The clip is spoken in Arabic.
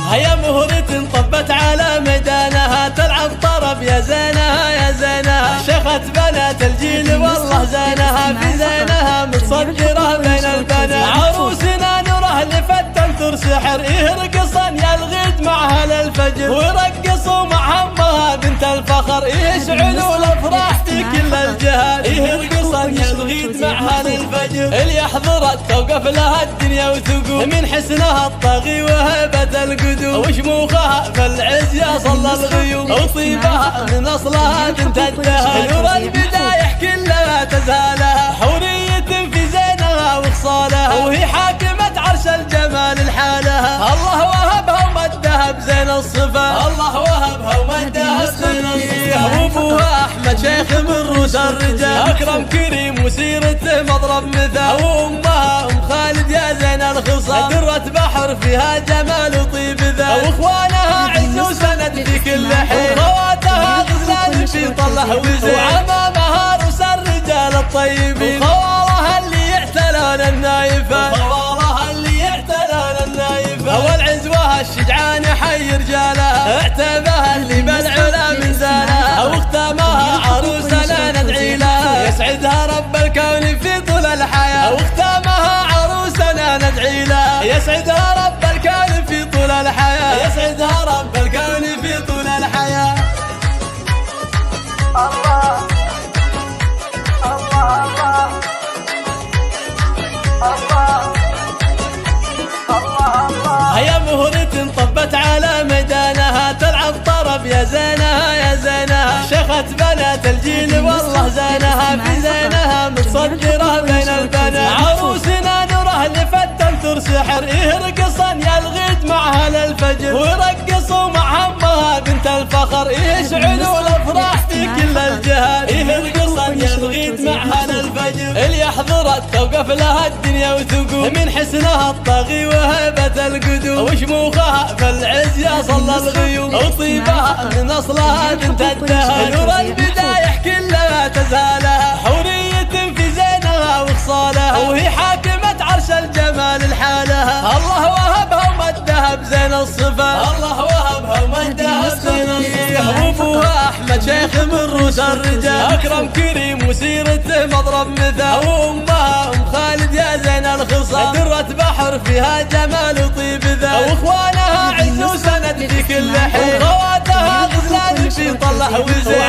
هيا مهرة طبت على ميدانها تلعب طرب يا زينها يا زينها، شيخة بنات الجيل والله زينها في زينها متصدرة بين البنات، عروسنا نوره لفتنتر سحر يرقصن يلغيد معها للفجر ويرقصوا مع همها بنت الفخر يشعلوا الافراح في كل الجهات، يرقصن يلغيد معها للفجر اللي يحضرت توقف لها الدنيا وتقوم من حسنها الطاغي وهبة القدوم وشموخها في العز يا صلى الغيوم وطيبها من اصلها بنت الدهر نور البدايح كلها تزهالها حورية في زينها وخصالها وهي حاكمة عرش الجمال لحالها، الله وهبها ومدها بزين الصفات، الله وهبها ومدها بزين الصفات، وابوها احمد شيخ من روس الرجال اكرم كريم وسيرته مضرب مثال، وامها ام خالد يا زين الخصال درة بحر فيها جمال وطيب ذات، واخوانها عز وسند في كل حين وخواتها غزلان في طله وزين وعمامها روس الرجال الطيبين وخوالها اللي يعتلون النايفات وخوالها اللي يعتلون النايفات والعزوها الشجعان حي رجالها اعتبها اللي بالعلا من زالها واختامها عروسنا ندعي لها يسعدها رب الكون في طول الحياة واختامها عروسنا ندعي لها يسعدها رب الكون في طول الحياة يسعدها رب الكون في طول الحياة. الله الله الله الله الله هيا مهرة طبت على ميدانها تلعب طرب يا زينها يا زينها، شيخة بنات الجيل والله زينها في زينها متصدرة بين البنات، عروسنا نوره لفتنتر سحر يرقصن يلغيد معها للفجر ويرقصوا مع همها بنت الفخر يشعلوا الافراح في كل الجهات، يرقصن يلغيد معها للفجر اللي يحضرت توقف لها الدنيا وتقوم من حسنها الطاغي وهبة القدوم وشموخها في العز يا صلى الغيوم وطيبها من اصلها بنت الدهر نور البدايح كلها تزهالها حورية في زينها وخصالها وهي حاكمة عرش الجمال لحالها، الله وهبها ومدها بزين الصفات، الله وهبها ومدها بزين الصفات، وابوها احمد شيخ من روس الرجال اكرم كريم وسيرته مضرب مثال، وامها ام خالد يا زين الخصال درة بحر فيها جمال وطيب ذات، واخوانها عز وسند في كل حين وخواتها غزلان في طله وزين